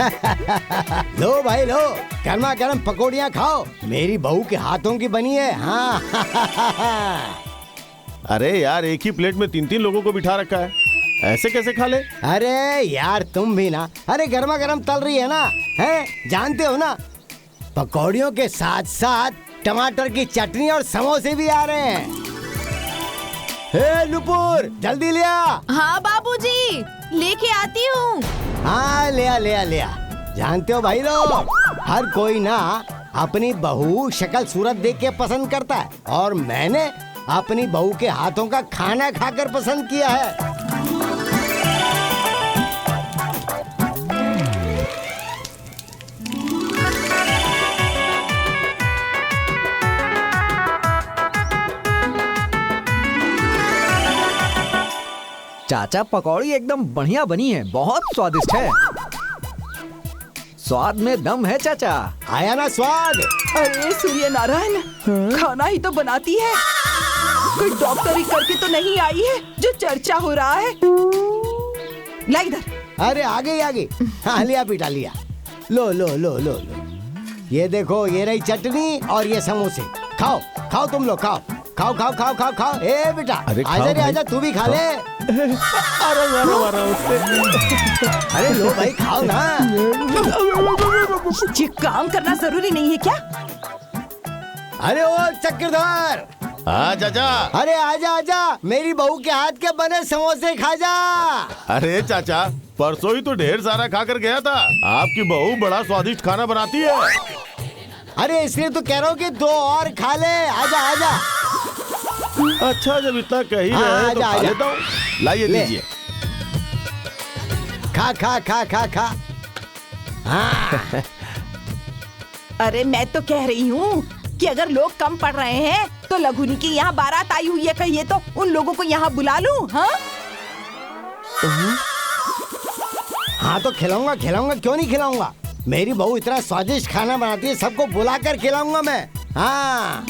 लो भाई लो, गर्मा गर्म पकौड़ियाँ खाओ, मेरी बहू के हाथों की बनी है। हाँ। अरे यार, एक ही प्लेट में 3-3 लोगों को बिठा रखा है, ऐसे कैसे खा ले? अरे यार तुम भी ना, अरे गर्मा गर्म तल रही है ना, है जानते हो ना, पकौड़ियों के साथ साथ टमाटर की चटनी और समोसे भी आ रहे हैं। हे नुपुर, जल्दी ले आ। हाँ बाबूजी, लेके आती हूँ। हाँ ले आ ले आ ले आ। जानते हो भाई लोग, हर कोई ना अपनी बहू शक्ल सूरत देख के पसंद करता है, और मैंने अपनी बहू के हाथों का खाना खाकर पसंद किया है। चाचा पकौड़ी एकदम बढ़िया बनी है, बहुत स्वादिष्ट है। स्वाद में दम है चाचा। आया ना स्वाद? अरे सूर्य नारायण, खाना ही तो बनाती है, कोई डॉक्टरी करके तो नहीं आई है जो चर्चा हो रहा है। ला इधर। अरे आगे आगे। हाँ लिया बेटा लिया। लो लो लो लो लो, ये देखो, ये रही चटनी और ये समोसे। खाओ खाओ तुम लोग, खाओ खाओ खाओ खाओ खाओ खाओ। ए बेटा आजा रे आजा, तू भी खा ले। अरे लो भाई खाओ ना। ये काम करना जरूरी नहीं है क्या? अरे ओ चक्रधर। हाँ चाचा। अरे आजा आजा, मेरी बहू के हाथ के बने समोसे खा जा। अरे चाचा, परसों ही तो ढेर सारा खा कर गया था। आपकी बहू बड़ा स्वादिष्ट खाना बनाती है। अरे इसलिए तो कह रहा हूँ कि 2 और खा ले। आजा आजा। अच्छा, जब इतना कह ही रहे तो खा लेता हूँ। लाइए दीजिए। खा खा खा खा खा। हाँ। अरे मैं तो कह रही हूँ कि अगर लोग कम पड़ रहे हैं तो लघुनी की यहाँ बारात आई हुई है, कहिए तो उन लोगों को यहाँ बुला लूं। हाँ हाँ तो खिलाऊंगा खिलाऊंगा, क्यों नहीं खिलाऊंगा। मेरी बहू इतना स्वादिष्ट खाना बनाती है, सबको बुलाकर खिलाऊंगा मैं। हाँ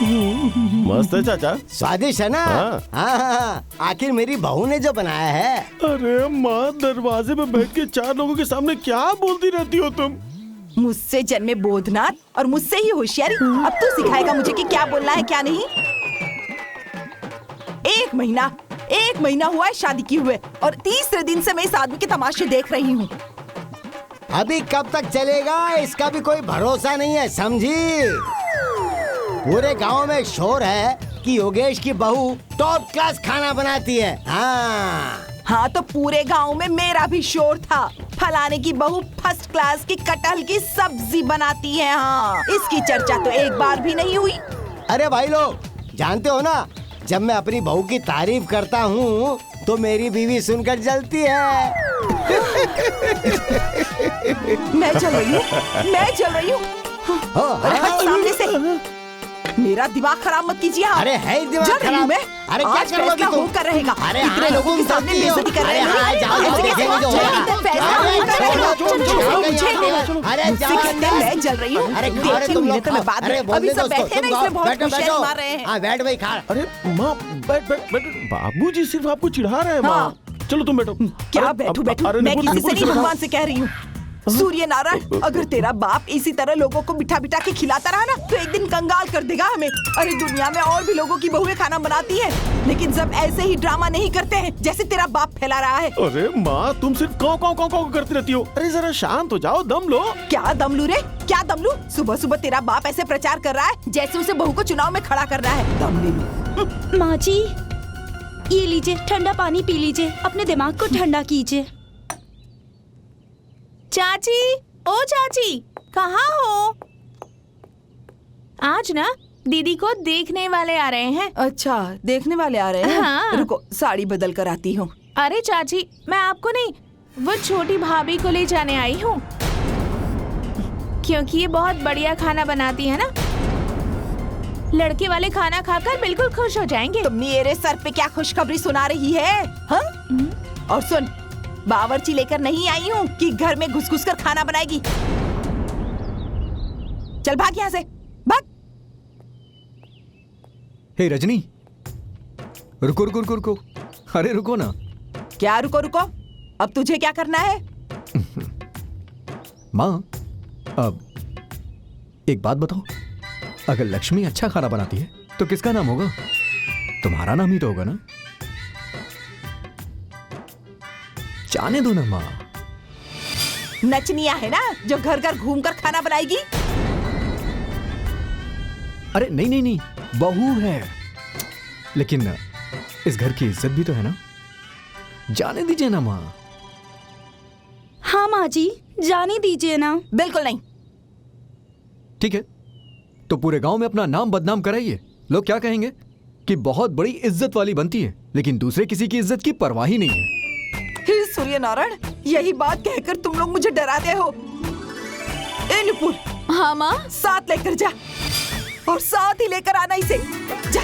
मस्त है चाचा। स्वादिष्ट है ना? हाँ। आखिर मेरी बहू ने जो बनाया है। अरे माँ, दरवाजे पे बैठ के 4 लोगों के सामने क्या बोलती रहती हो तुम? मुझसे जन्मे बोधनाथ और मुझसे ही होशियारी। अब तू सिखाएगा मुझे कि क्या बोलना है क्या नहीं। 1 महीना हुआ है शादी की हुए, और 3रे दिन से मैं इस आदमी के तमाशे देख रही हूँ। अभी कब तक चलेगा इसका भी कोई भरोसा नहीं है, समझी। पूरे गांव में शोर है कि योगेश की बहू टॉप क्लास खाना बनाती है। हाँ तो पूरे गांव में मेरा भी शोर था, फलाने की बहू फर्स्ट क्लास की कटहल की सब्जी बनाती है। हाँ, इसकी चर्चा तो एक बार भी नहीं हुई। अरे भाई लोग, जानते हो ना, जब मैं अपनी बहू की तारीफ करता हूँ तो मेरी बीवी सुनकर जलती है। मैं जल रही हूँ। अरे हट सामने से, मेरा दिमाग खराब मत कीजिए। अरे है दिमाग खराब? अरे क्या करोगे तुम? कर रहेगा। अरे इतने लोगों के सामने बेइज्जती कर रहे हैं। मैं जल रही हूँ। अरे तुम लोग मैं बाद में, अभी सब बैठे ना, इसलिए बहुत होशियारी मार रहे हैं। बैठ भाई खा। अरे माँ, बैठ बैठ बैठ। बाबूजी सिर्फ आपको चिढ़ा रहे हैं माँ। चलो तुम बैठो। क्या बैठू? मैं किसी से नहीं, भगवान से कह रही हूँ। सूर्य नारायण, अगर तेरा बाप इसी तरह लोगों को बिठा बिठा के खिलाता रहा ना तो एक दिन कंगाल कर देगा हमें। अरे दुनिया में और भी लोगों की बहुएं खाना बनाती है, लेकिन सब ऐसे ही ड्रामा नहीं करते हैं जैसे तेरा बाप फैला रहा है। अरे माँ, तुम सिर्फ काऊ काऊ काऊ काऊ करती रहती हो। अरे जरा शांत हो जाओ, दम लो। क्या दम लू रे, क्या दम लू? सुबह सुबह तेरा बाप ऐसे प्रचार कर रहा है जैसे उसे बहू को चुनाव में खड़ा करना है। दम ले लू। माँ जी, ये लीजिए, ठंडा पानी पी लीजिए, अपने दिमाग को ठंडा कीजिए। चाची, ओ चाची, कहाँ हो? आज ना दीदी को देखने वाले आ रहे हैं। अच्छा, देखने वाले आ रहे हैं? हाँ। रुको, साड़ी बदल कर आती हूँ। अरे चाची, मैं आपको नहीं, वो छोटी भाभी को ले जाने आई हूँ, क्योंकि ये बहुत बढ़िया खाना बनाती है ना। लड़के वाले खाना खाकर बिल्कुल खुश हो जाएंगे। तो मेरे सर पे क्या खुशखबरी सुना रही है? हाँ? और सुन, बावर्ची लेकर नहीं आई हूँ कि घर में घुस घुस कर खाना बनाएगी। चल भाग यहाँ से, भाग। हे रजनी, रुको रुको रुको रुको। अरे रुको ना। क्या रुको रुको? अब तुझे क्या करना है? माँ, अब एक बात बताओ, अगर लक्ष्मी अच्छा खाना बनाती है तो किसका नाम होगा? तुम्हारा नाम ही तो होगा ना? जाने दो ना माँ। नचनिया है ना जो घर घर घूमकर खाना बनाएगी। अरे नहीं नहीं नहीं, बहू है, लेकिन इस घर की इज्जत भी तो है ना। जाने दीजिए ना माँ। हाँ माँ जी, जाने दीजिए ना। बिल्कुल नहीं। ठीक है, तो पूरे गांव में अपना नाम बदनाम कराइए। लोग क्या कहेंगे कि बहुत बड़ी इज्जत वाली बनती है, लेकिन दूसरे किसी की इज्जत की परवाह ही नहीं है। हे सूर्य नारायण, यही बात कहकर तुम लोग मुझे डराते हो। ए नुपुर, हाँ माँ। साथ लेकर जा और साथ ही लेकर आना इसे। जा।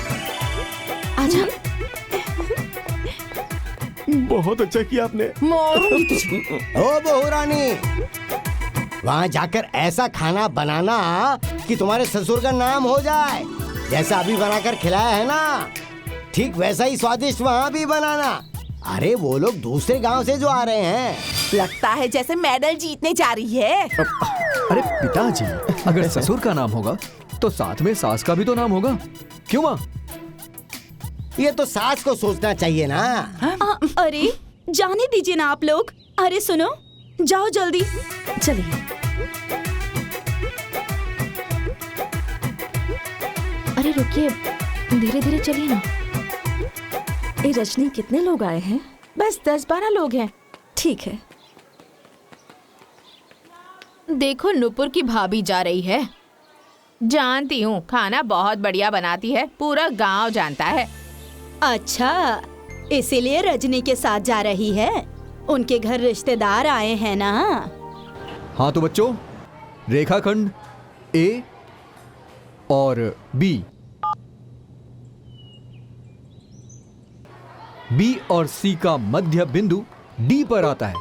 आजा। बहुत अच्छा किया आपने। मारूंगी तुझे। ओ बहू रानी, वहाँ जाकर ऐसा खाना बनाना कि तुम्हारे ससुर का नाम हो जाए। जैसा अभी बनाकर खिलाया है ना, ठीक वैसा ही स्वादिष्ट वहाँ भी बनाना। अरे वो लोग दूसरे गांव से जो आ रहे हैं। लगता है जैसे मेडल जीतने जा रही है। अरे पिताजी, अगर ससुर का नाम होगा तो साथ में सास का भी तो नाम होगा, क्यों माँ? ये तो सास को सोचना चाहिए ना। अरे जाने दीजिए ना आप लोग। अरे सुनो, जाओ जल्दी। चलिए। अरे रुकिए, धीरे धीरे चलिए ना। ए रजनी, कितने लोग आए हैं? बस 10-12 लोग हैं। ठीक है। देखो नुपुर की भाभी जा रही है। जानती हूँ, खाना बहुत बढ़िया बनाती है, पूरा गांव जानता है। अच्छा, इसीलिए रजनी के साथ जा रही है। उनके घर रिश्तेदार आए हैं ना। हाँ तो बच्चों, रेखाखंड ए और बी और सी का मध्य बिंदु डी पर आता है।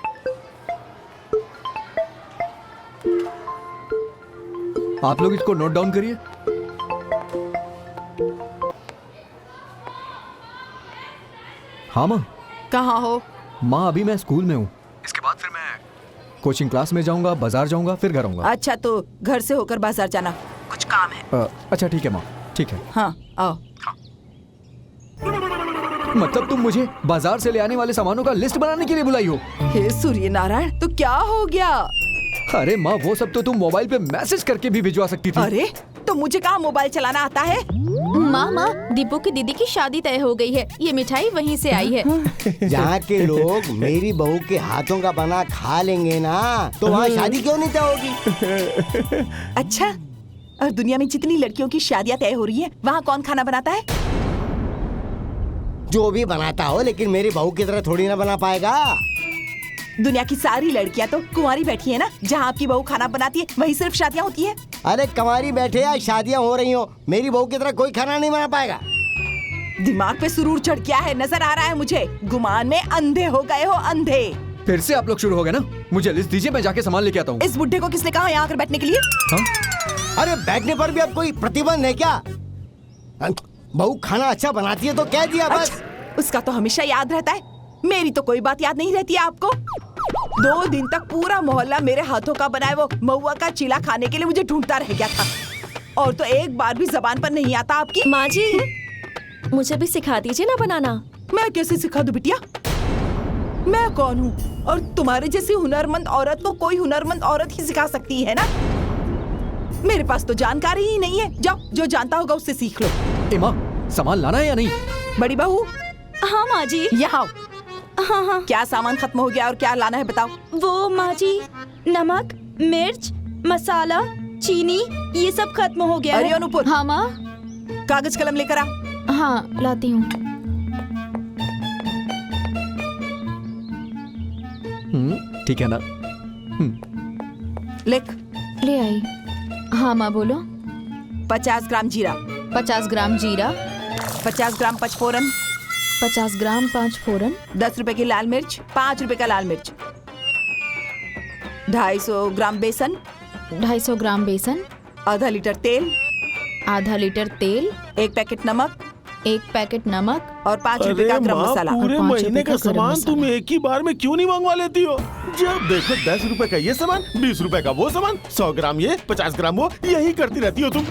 आप लोग इसको नोट डाउन करिए। हाँ माँ। कहाँ हो? माँ, अभी मैं स्कूल में हूँ। इसके बाद फिर मैं कोचिंग क्लास में जाऊंगा, बाजार जाऊंगा, फिर घर आऊंगा। अच्छा, तो घर से होकर बाजार जाना, कुछ काम है। अच्छा ठीक है माँ, ठीक है। हाँ आओ। मतलब तुम मुझे बाजार से ले आने वाले सामानों का लिस्ट बनाने के लिए बुलाई हो? हे सूर्य नारायण, तो क्या हो गया? अरे माँ, वो सब तो तुम मोबाइल पे मैसेज करके भी भिजवा सकती थी। अरे तो मुझे कहाँ मोबाइल चलाना आता है? माँ, दीपू की दीदी की शादी तय हो गई है। ये मिठाई वहीं से आई है। यहाँ के लोग मेरी बहू के हाथों का बना खा लेंगे ना, तो वहाँ शादी क्यों नहीं तय होगी? अच्छा, और दुनिया में जितनी लड़कियों की शादियाँ तय हो रही है, वहाँ कौन खाना बनाता है? जो भी बनाता हो, लेकिन मेरी बहू की तरह थोड़ी ना बना पाएगा। दुनिया की सारी लड़कियाँ तो कुंवारी बैठी है ना। जहाँ आपकी बहू खाना बनाती है वहीं सिर्फ शादियाँ होती है। अरे कंवारी बैठे या शादियाँ हो रही हो, मेरी बहू की तरह कोई खाना नहीं बना पाएगा। दिमाग पे सुरूर चढ़ गया है, नजर आ रहा है मुझे। गुमान में अंधे हो गए हो, अंधे। फिर से आप लोग शुरू हो गए ना। मुझे लिस्ट दीजिए, मैं जाके सामान लेके आता हूँ। इस बुड्ढे को किसने कहा यहाँ आकर बैठने के लिए? अरे बैठने पर भी अब कोई प्रतिबंध है क्या? बहू खाना अच्छा बनाती है तो कह दिया बस। अच्छा, उसका तो हमेशा याद रहता है, मेरी तो कोई बात याद नहीं रहती है आपको। 2 दिन तक पूरा मोहल्ला मेरे हाथों का बनाए वो महुआ का चीला खाने के लिए मुझे ढूंढता रह गया था, और तो एक बार भी जबान पर नहीं आता आपकी। माँ जी, मुझे भी सिखा दीजिए ना बनाना। मैं कैसे सिखा दूं बिटिया? मैं कौन हूँ? और तुम्हारे जैसी हुनरमंद औरत को कोई हुनरमंद औरत ही सिखा सकती है ना। मेरे पास तो जानकारी ही नहीं है। जाओ, जो जानता होगा उससे सीख लो। ए माँ, सामान लाना है या नहीं? बड़ी बहू, हाँ माँ जी। यहाँ आओ। हाँ हाँ। क्या सामान खत्म हो गया और क्या लाना है बताओ? वो माँ जी, नमक, मिर्च, मसाला, चीनी, ये सब खत्म हो गया अरे है। अनुपुर, हाँ माँ। कागज कलम लेकर आ। हाँ लाती हूँ। ठीक है ना। लिख। ले आई। हाँ माँ बोलो। 50 ग्राम जीरा, 50 ग्राम जीरा, 50 ग्राम पचफोरन, 50 ग्राम 5 फोरन, 10 रुपए की लाल मिर्च, 5 रुपए का लाल मिर्च, 250 ग्राम बेसन, 250 ग्राम बेसन, आधा लीटर तेल, आधा लीटर तेल, 1 पैकेट नमक, 1 पैकेट नमक और 5 रुपए का गरम मसाला। पूरे 5 महीने रुपए का का गरम सामान मसाला। तुम एक ही बार में क्यों नहीं मंगवा लेती हो? जब देखो 10 रुपए का ये सामान, 20 रुपए का वो सामान, 100 ग्राम ये, 50 ग्राम वो, यही करती रहती हो तुम।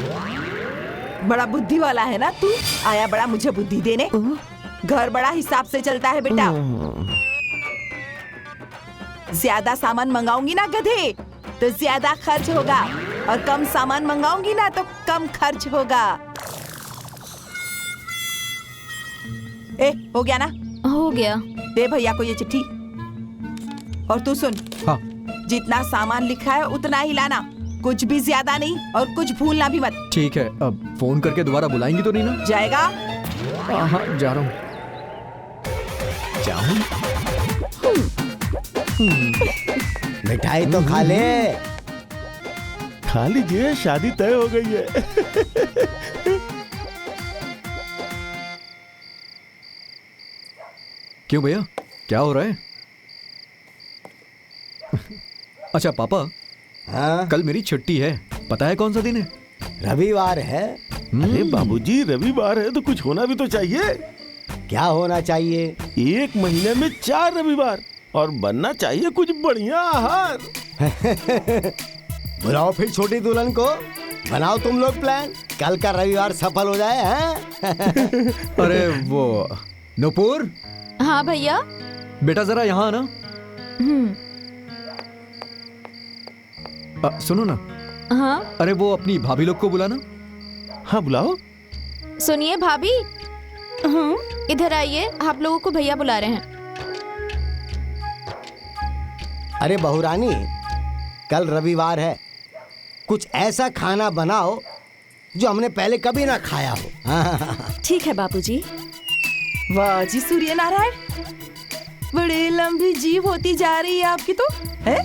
बड़ा बुद्धि वाला है ना तू। आया बड़ा मुझे बुद्धि देने। घर बड़ा हिसाब से चलता है बेटा। ज्यादा सामान मंगाऊंगी ना गधे तो ज्यादा खर्च होगा, और कम सामान मंगाऊंगी ना तो कम खर्च होगा। हो गया ना? हो गया। दे भैया को ये चिट्ठी। और तू सुन, हाँ। जितना सामान लिखा है उतना ही लाना, कुछ भी ज्यादा नहीं और कुछ भूलना भी मत। ठीक है, अब फोन करके दोबारा बुलाएंगी तो नहीं ना? जाएगा? हाँ, जा रहा हूँ। जाऊँ? मिठाई तो खा ले। खा लीजिए, शादी तय हो गई है। क्यों भैया, क्या हो रहा है? अच्छा पापा, हाँ, कल मेरी छुट्टी है, पता है कौन सा दिन है? रविवार है। अरे बाबूजी, रविवार है तो कुछ होना भी तो चाहिए। क्या होना चाहिए? 1 महीने में 4 रविवार, और बनना चाहिए कुछ बढ़िया आहार। बुलाओ फिर छोटी दुल्हन को, बनाओ तुम लोग प्लान, कल का रविवार सफल हो जाए। हैं? अरे वो नुपुर, हाँ भैया। बेटा जरा यहाँ आना। सुनो ना। हाँ अरे वो अपनी भाभी लोग को बुलाना। हाँ बुलाओ। सुनिए भाभी, इधर आइए, आप लोगों को भैया बुला रहे हैं। अरे बहुरानी, कल रविवार है, कुछ ऐसा खाना बनाओ जो हमने पहले कभी ना खाया हो। ठीक है बाबूजी। वाह जी सूर्य नारायण, बड़ी लंबी जीभ होती जा रही है आपकी तो। है?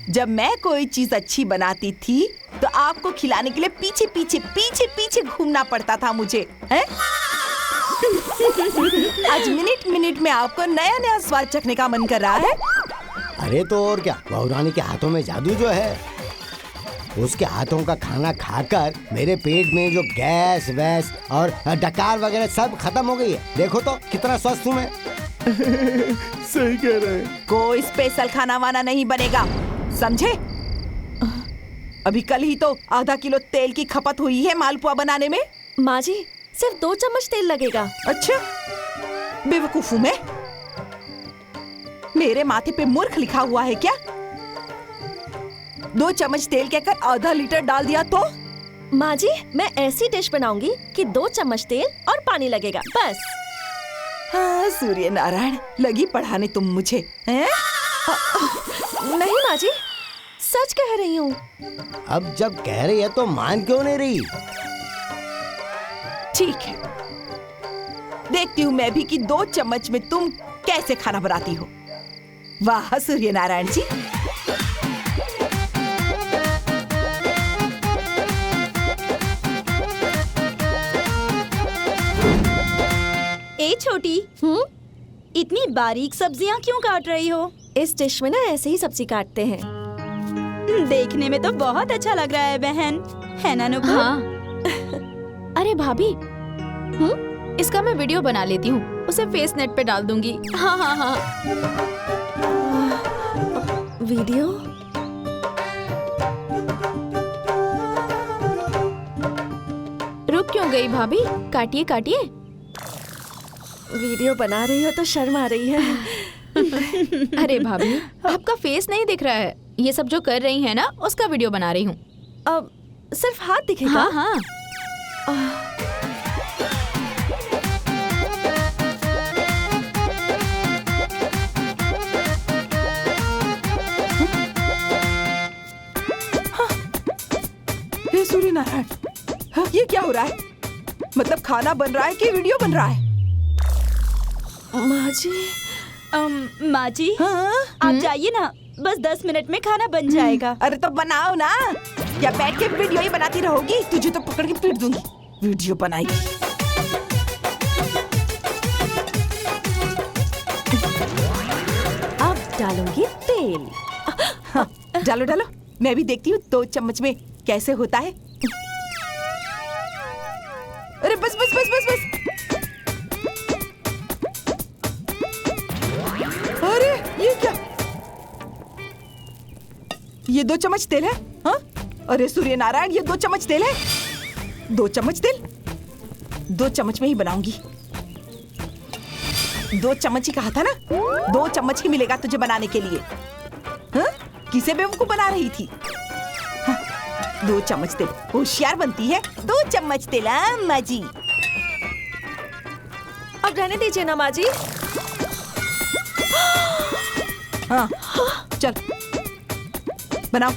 जब मैं कोई चीज अच्छी बनाती थी तो आपको खिलाने के लिए पीछे पीछे पीछे पीछे घूमना पड़ता था मुझे। है? आज मिनट मिनट में आपको नया नया स्वाद चखने का मन कर रहा है। अरे तो और क्या, बहुरानी के हाथों में जादू जो है, उसके हाथों का खाना खाकर मेरे पेट में जो गैस वैस और डकार वगैरह सब खत्म हो गई है। देखो तो कितना स्वस्थ हूँ मैं। सही कह रहे हैं। कोई स्पेशल खाना वाना नहीं बनेगा, समझे? अभी कल ही तो आधा किलो तेल की खपत हुई है मालपुआ बनाने में। माँ जी, सिर्फ 2 चम्मच तेल लगेगा। अच्छा, बेवकूफ हूँ मैं? मेरे माथे पे मूर्ख लिखा हुआ है क्या? 2 चम्मच तेल कहकर आधा लीटर डाल दिया तो? माँ जी, मैं ऐसी डिश बनाऊंगी कि 2 चम्मच तेल और पानी लगेगा, बस। हाँ सूर्य नारायण, लगी पढ़ाने तुम मुझे हैं? नहीं माँ जी, सच कह रही हूँ। अब जब कह रही है तो मान क्यों नहीं रही? ठीक है, देखती हूँ मैं भी कि 2 चम्मच में तुम कैसे खाना बनाती हो। वाह सूर्य नारायण जी। ए छोटी, इतनी बारीक सब्जियां क्यों काट रही हो? इस डिश में ना ऐसे ही सब्जी काटते हैं। देखने में तो बहुत अच्छा लग रहा है बहन, है ना नुपुर? हाँ। अरे भाभी, इसका मैं वीडियो बना लेती हूँ, उसे फेस नेट पे डाल दूंगी। हाँ हाँ हाँ। वीडियो? रुक क्यों गई भाभी? काटिए काटिए। वीडियो बना रही हो तो शर्म आ रही है। अरे भाभी, आपका फेस नहीं दिख रहा है। ये सब जो कर रही है ना, उसका वीडियो बना रही हूँ। अब सिर्फ हाथ दिखेगा? हाँ हाँ। हे सूर्य नारायण, ये क्या हो रहा है? मतलब खाना बन रहा है कि वीडियो बन रहा है? माँ जी, माँ जी, हाँ? आप जाइए ना, बस 10 मिनट में खाना बन जाएगा। अरे तो बनाओ ना, या बैठ के वीडियो ही बनाती रहोगी? तुझे तो पकड़ के पीट दूंगी, वीडियो बनाएगी। अब डालूंगी तेल। हाँ, डालो डालो, मैं भी देखती हूँ 2 चम्मच में कैसे होता है। अरे बस बस बस बस बस, ये 2 चम्मच तेल है। हाँ? अरे सूर्य नारायण, ये 2 चम्मच तेल है। 2 चम्मच तेल 2 चम्मच में ही बनाऊंगी। 2 चम्मच ही कहा था ना, 2 चम्मच ही मिलेगा तुझे बनाने के लिए। हाँ? किसे बेवकूफ बना रही थी? हाँ, 2 चम्मच तेल, होशियार बनती है। 2 चम्मच तेल अम्मा जी। अब रहने दीजिए ना माँ जी। हाँ, चल बनाओ।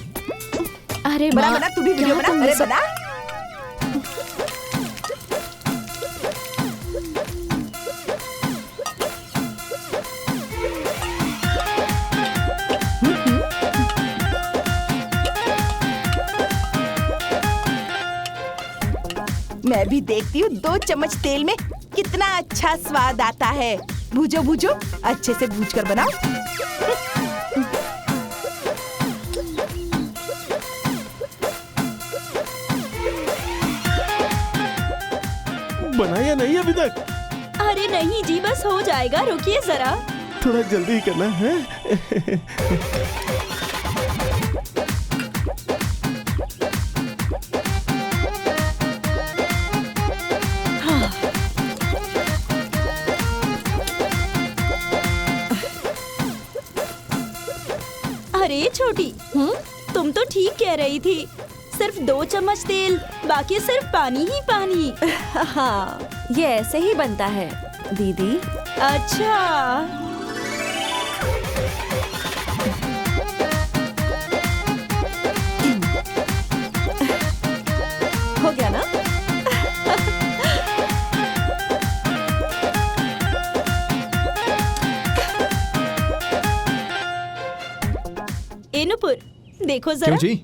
अरे बना माँ, बना, तू भी वीडियो क्या बना। तुमने अरे सब- बना। मैं भी देखती हूँ 2 चम्मच तेल में कितना अच्छा स्वाद आता है। भूजो भूजो, अच्छे से भूज कर बनाओ। बनाया नहीं अभी तक? अरे नहीं जी, बस हो जाएगा, रुकिए जरा। थोड़ा जल्दी ही करना है। अरे छोटी, तुम तो ठीक कह रही थी। सिर्फ 2 चम्मच तेल, बाकी सिर्फ पानी ही पानी। हाँ, ये ऐसे ही बनता है दीदी। अच्छा, हो गया ना? ए नुपुर, देखो जरा। क्यों जी,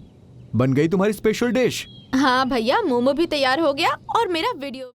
बन गई तुम्हारी स्पेशल डिश? हाँ भैया, मोमो भी तैयार हो गया और मेरा वीडियो